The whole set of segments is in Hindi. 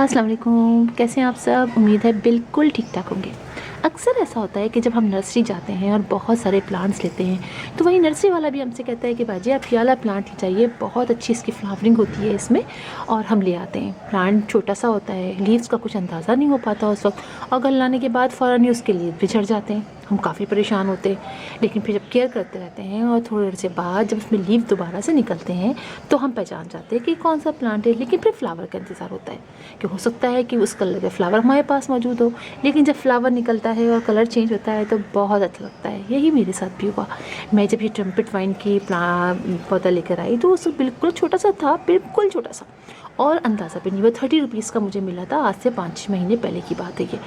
अस्सलाम वालेकुम, कैसे हैं आप सब। उम्मीद है बिल्कुल ठीक ठाक होंगे। अक्सर ऐसा होता है कि जब हम नर्सरी जाते हैं और बहुत सारे प्लांट्स लेते हैं तो वही नर्सरी वाला भी हमसे कहता है कि बाजी आप ये वाला प्लांट ही चाहिए, बहुत अच्छी इसकी फ्लावरिंग होती है इसमें। और हम ले आते हैं। प्लांट छोटा सा होता है, लीव्स का कुछ अंदाज़ा नहीं हो पाता उस वक्त, और गल लाने के बाद फ़ौरन ही उसके लीव भी झड़ जाते हैं। हम काफ़ी परेशान होते हैं, लेकिन फिर जब केयर करते रहते हैं और थोड़ी देर से बाद जब उसमें लीव दोबारा से निकलते हैं तो हम पहचान जाते हैं कि कौन सा प्लांट है। लेकिन फिर फ्लावर का इंतज़ार होता है कि हो सकता है कि उस कलर का फ्लावर हमारे पास मौजूद हो, लेकिन जब फ्लावर निकलता है और कलर चेंज होता है तो बहुत अच्छा लगता है। यही मेरे साथ भी हुआ। मैं जब ये ट्रम्पेट वाइन की पौधा लेकर आई तो उसको बिल्कुल छोटा सा था, बिल्कुल छोटा सा, और अंदाज़ा भी नहीं हुआ। 30 रुपीज़ का मुझे मिला था, आज से 5-6 महीने पहले की बात है ये।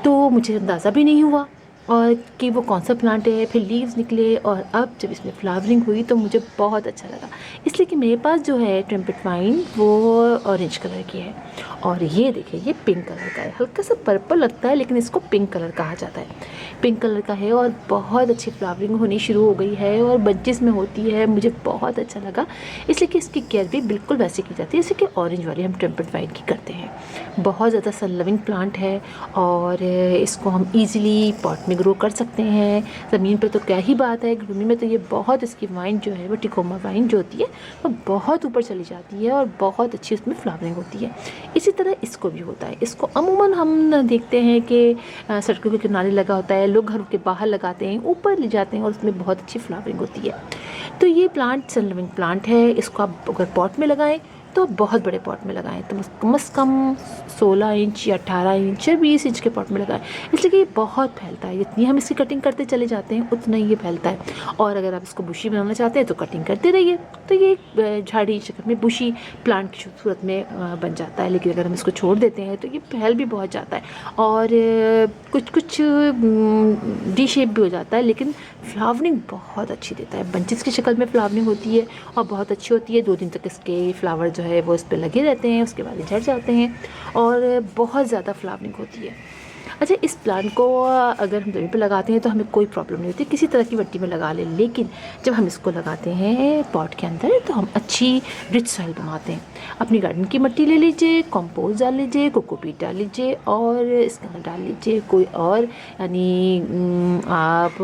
तो मुझे अंदाज़ा भी नहीं हुआ और कि वो कौन सा प्लांट है। फिर लीव्स निकले और अब जब इसमें फ्लावरिंग हुई तो मुझे बहुत अच्छा लगा, इसलिए कि मेरे पास जो है ट्रम्पेट वाइन वो ऑरेंज कलर की है, और ये देखिए ये पिंक कलर का है। हल्का सा पर्पल लगता है लेकिन इसको पिंक कलर कहा जाता है। पिंक कलर का है और बहुत अच्छी फ्लावरिंग होनी शुरू हो गई है और बंचेस में होती है। मुझे बहुत अच्छा लगा, इसलिए कि इसकी केयर भी बिल्कुल वैसे की जाती है जैसे कि ऑरेंज वाली हम ट्रम्पेट वाइन की करते हैं। बहुत ज़्यादा सन लविंग प्लांट है और इसको हम ईज़िली पॉट में ग्रो कर सकते हैं। ज़मीन पे तो क्या ही बात है, ज़मीन में तो ये बहुत, इसकी वाइन जो है वो टिकोमा वाइन जो होती है वो बहुत ऊपर चली जाती है और बहुत अच्छी उसमें फ्लावरिंग होती है। इसी तरह इसको भी होता है। इसको अमूमन हम देखते हैं कि सड़कों के किनारे लगा होता है, लोग घरों के बाहर लगाते हैं, ऊपर ले जाते हैं और उसमें बहुत अच्छी फ्लावरिंग होती है। तो ये प्लांट सन लविंग प्लांट है। इसको आप अगर पॉट में लगाएं तो बहुत बड़े पॉट में लगाएं, तो कम से कम 16 इंच या 18 इंच या 20 इंच के पॉट में लगाएं, इसलिए कि ये बहुत फैलता है। जितनी हम इसकी कटिंग करते चले जाते हैं उतना ही ये फैलता है। और अगर आप इसको बुशी बनाना चाहते हैं तो कटिंग करते रहिए, तो ये झाड़ी शक्ल में बुशी प्लांट की सूरत में बन जाता है। लेकिन अगर हम इसको छोड़ देते हैं तो ये फैल भी बहुत जाता है और कुछ कुछ डी शेप भी हो जाता है, लेकिन फ्लावरिंग बहुत अच्छी देता है। बंचेस की शक्ल में फ्लावरिंग होती है और बहुत अच्छी होती है। 2 दिन तक इसके फ्लावर जो है वो इस पर लगे रहते हैं, उसके बाद झड़ जाते हैं और बहुत ज़्यादा फ्लावरिंग होती है। अच्छा, इस प्लांट को अगर हम ज़मीन पर लगाते हैं तो हमें कोई प्रॉब्लम नहीं होती, किसी तरह की मिट्टी में लगा लें। लेकिन जब हम इसको लगाते हैं पॉट के अंदर तो हम अच्छी रिच सॉइल बनाते हैं। अपनी गार्डन की मिट्टी ले लीजिए, कंपोस्ट डाल लीजिए, कोकोपीट डाल लीजिए और इसके अंदर डाल लीजिए कोई और, यानी आप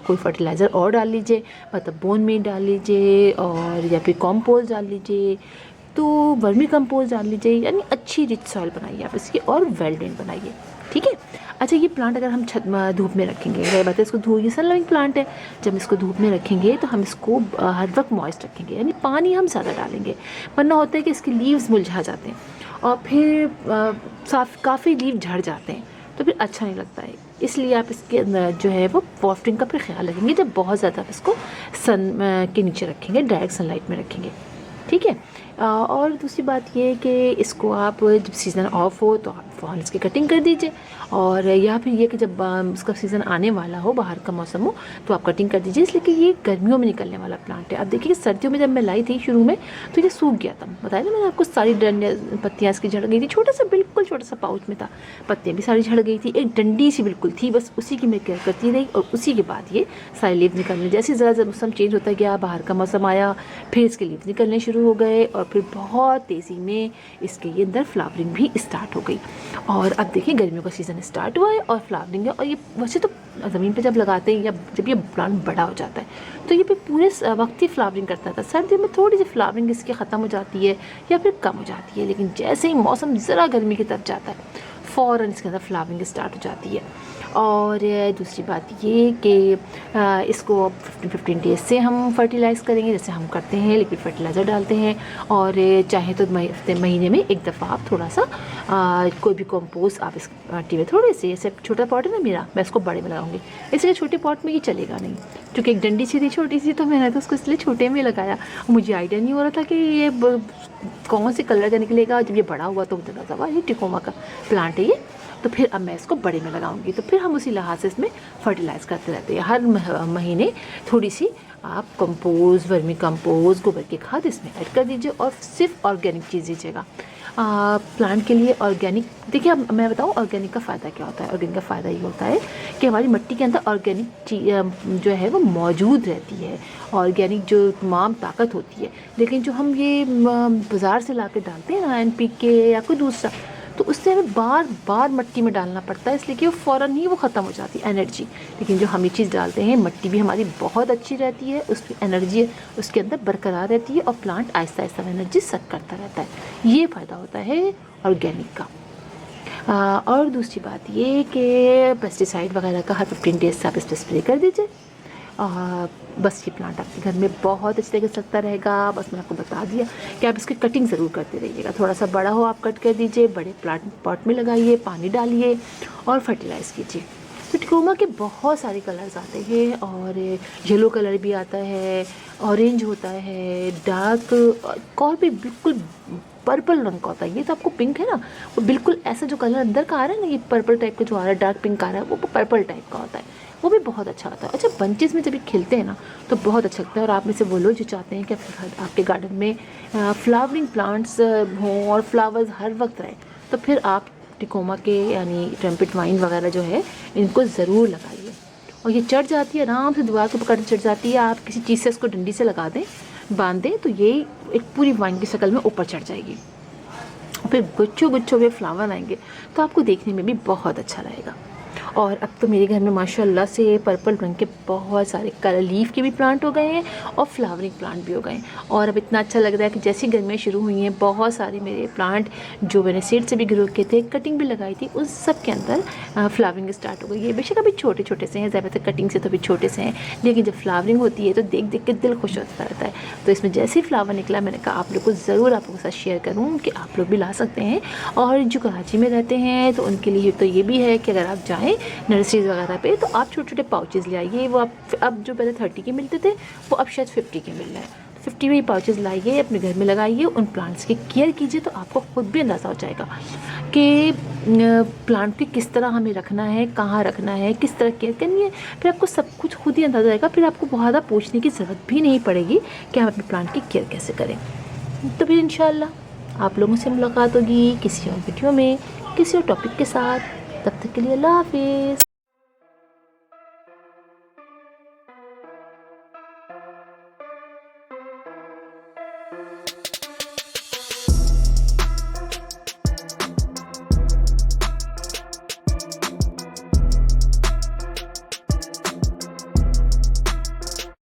कोई फर्टिलाइज़र और डाल लीजिए, मतलब बोन में डाल लीजिए और या फिर कंपोस्ट डाल लीजिए, तो वर्मी कंपोस्ट डाल लीजिए। यानी अच्छी रिच सॉइल बनाइए आप इसकी और वेल ड्रेन बनाइए, ठीक है। अच्छा, ये प्लांट अगर हम धूप में रखेंगे, वह बात है, इसको धूप, ये सन लविंग प्लांट है, जब इसको धूप में रखेंगे तो हम इसको हर वक्त मॉइस्ट रखेंगे, यानी पानी हम ज़्यादा डालेंगे। वरना होता है कि इसके लीव्स मुरझा जाते हैं और फिर काफ़ी लीव झड़ जाते हैं, तो फिर अच्छा नहीं लगता है। इसलिए आप इसके अंदर जो है वो वाटरिंग का फिर ख्याल रखेंगे जब बहुत ज़्यादा इसको सन के नीचे रखेंगे, डायरेक्ट सनलाइट में रखेंगे, ठीक है। और दूसरी बात ये है कि इसको आप जब सीज़न ऑफ हो तो आप फ़ौरन इसकी कटिंग कर दीजिए, और या फिर ये कि जब इसका सीज़न आने वाला हो, बाहर का मौसम हो, तो आप कटिंग कर दीजिए, इसलिए कि ये गर्मियों में निकलने वाला प्लांट है। आप देखिए सर्दियों में जब मैं लाई थी शुरू में तो ये सूख गया था, बताया ना मैंने आपको, सारी पत्तियाँ इसकी झड़ गई थी। छोटा सा, बिल्कुल छोटा सा पाउच में था, पत्तियाँ भी सारी झड़ गई थी, एक डंडी सी बिल्कुल थी, बस उसी की मैं केयर करती रही और उसी के बाद ये सारे लीव निकलने, जैसे ज़रा मौसम चेंज होता गया, बाहर का मौसम आया, फिर इसके लीव निकलने शुरू हो गए और फिर बहुत तेज़ी में इसके ये अंदर फ्लावरिंग भी स्टार्ट हो गई। और अब देखिए गर्मियों का सीज़न स्टार्ट हुआ है और फ्लावरिंग है। और ये वैसे तो ज़मीन पे जब लगाते हैं या जब ये प्लांट बड़ा हो जाता है तो ये पे पूरे वक्त ही फ्लावरिंग करता था। सर्दियों में थोड़ी सी फ्लावरिंग इसकी ख़त्म हो जाती है या फिर कम हो जाती है, लेकिन जैसे ही मौसम ज़रा गर्मी की तरफ जाता है फ़ौरन इसके अंदर फ्लावरिंग स्टार्ट हो जाती है। और दूसरी बात ये कि इसको 15 डेज़ से हम फर्टिलाइज़ करेंगे, जैसे हम करते हैं, लिक्विड फर्टिलाइज़र डालते हैं। और चाहे तो महीने में एक दफ़ा आप थोड़ा सा कोई भी कंपोस्ट आप इस मिट्टी में थोड़ी सी, ऐसे छोटा पॉट है ना मेरा, मैं इसको बड़े में लगाऊंगी, इसलिए छोटे पॉट में ये चलेगा नहीं, क्योंकि एक डंडी सी थी छोटी सी, तो मैंने तो उसको इसलिए छोटे में लगाया। मुझे आइडिया नहीं हो रहा था कि ये कौन से कलर का निकलेगा। जब ये बड़ा हुआ तो मुझे लगा ये टिकोमा का प्लांट है ये, तो फिर अब मैं इसको बड़े में लगाऊंगी। तो फिर हम उसी लिहाज से इसमें फर्टिलाइज़ करते रहते हैं। हर महीने थोड़ी सी आप कंपोस्ट, वर्मी कंपोस्ट, गोबर की खाद इसमें ऐड कर दीजिए और सिर्फ ऑर्गेनिक चीज़ दीजिएगा प्लांट के लिए। ऑर्गेनिक, देखिए अब मैं बताऊँ ऑर्गेनिक का फ़ायदा क्या होता है। ऑर्गेनिक का फ़ायदा ये होता है कि हमारी मिट्टी के अंदर ऑर्गेनिक चीज़ जो है वो मौजूद रहती है, ऑर्गेनिक जो तमाम ताकत होती है। लेकिन जो हम ये बाज़ार से ला के डालते हैं ना NPK या कोई दूसरा, तो उससे हमें बार बार मिट्टी में डालना पड़ता है, इसलिए कि वो फ़ौरन ही वो ख़त्म हो जाती है एनर्जी। लेकिन जो हम ये चीज़ डालते हैं, मिट्टी भी हमारी बहुत अच्छी रहती है, उसकी एनर्जी उसके अंदर बरकरार रहती है और प्लांट आहिस्ता आहिस्ता एनर्जी सक करता रहता है। ये फ़ायदा होता है ऑर्गेनिक का। और दूसरी बात ये कि पेस्टिसाइड वगैरह का हर 15 डेज़ से आप इस पर स्प्रे कर दीजिए। बस ये प्लांट आपके घर में बहुत अच्छी तरीके से लगता रहेगा। बस मैंने आपको बता दिया कि आप इसकी कटिंग ज़रूर करते रहिएगा। थोड़ा सा बड़ा हो आप कट कर दीजिए, बड़े प्लांट पॉट में लगाइए, पानी डालिए और फर्टिलाइज़ कीजिए। तो टिकोमा के बहुत सारे कलर्स आते हैं और येलो कलर भी आता है, ऑरेंज होता है, डार्क और भी बिल्कुल पर्पल रंग का होता है। ये तो आपको पिंक है ना, वो बिल्कुल ऐसा जो कलर अंदर का आ रहा है ना, ये पर्पल टाइप का जो आ रहा है, डार्क पिंक आ रहा है, वो पर्पल टाइप का होता है, वो भी बहुत अच्छा होता है। अच्छा, बंचेस में जब ये खिलते हैं ना तो बहुत अच्छा लगता है। और आप में से वो लोग जो चाहते हैं कि आपके गार्डन में फ्लावरिंग प्लांट्स हों और फ्लावर्स हर वक्त रहें, तो फिर आप टिकोमा के यानी ट्रम्पेट वाइन वगैरह जो है इनको ज़रूर लगाइए। और ये चढ़ जाती है, आराम से दीवार को पकड़ चढ़ जाती है। आप किसी चीज़ से इसको डंडी से लगा दें, बांध दें, तो ये एक पूरी वाइन की शक्ल में ऊपर चढ़ जाएगी। फिर गुच्छों गुच्छों में फ्लावर आएंगे तो आपको देखने में भी बहुत अच्छा लगेगा। और अब तो मेरे घर में माशाल्लाह से पर्पल रंग के बहुत सारे कलर लीफ के भी प्लांट हो गए हैं और फ्लावरिंग प्लांट भी हो गए हैं। और अब इतना अच्छा लग रहा है कि जैसी गर्मियाँ शुरू हुई हैं, बहुत सारे मेरे प्लांट जो मैंने सीड से भी ग्रो किए थे, कटिंग भी लगाई थी, उस सब के अंदर फ्लावरिंग स्टार्ट हो गई है। बेशक अभी छोटे छोटे से हैं, ज़्यादातर कटिंग से तो अभी छोटे से हैं, लेकिन जब फ्लावरिंग होती है तो देख देख के दिल खुश होता रहता है। तो इसमें जैसे ही फ्लावर निकला, मैंने कहा आप लोग को ज़रूर आप लोगों के साथ शेयर करूँ कि आप लोग भी ला सकते हैं। और जो कराची में रहते हैं तो उनके लिए तो ये भी है कि अगर आप जाएँ नर्सरीज़ वगैरह पे तो आप छोटे छोटे पाउचेज़ ले आइए। वो आप अब जो पहले 30 के मिलते थे वो अब शायद 50 के मिल रहे हैं। 50 में पाउचेज़ लाइए, अपने घर में लगाइए, उन प्लांट्स की केयर कीजिए, तो आपको खुद भी अंदाज़ा हो जाएगा कि प्लांट की किस तरह हमें रखना है, कहाँ रखना है, किस तरह केयर करनी है। फिर आपको सब कुछ खुद ही अंदाज़ा आएगा। फिर आपको बहुत ज़्यादा पूछने की ज़रूरत भी नहीं पड़ेगी कि हम अपने प्लांट की केयर कैसे करें। तो फिर इंशाल्लाह आप लोगों से मुलाकात होगी किसी और वीडियो में, किसी और टॉपिक के साथ। तब तक के लिए अल्लाह हाफिज़।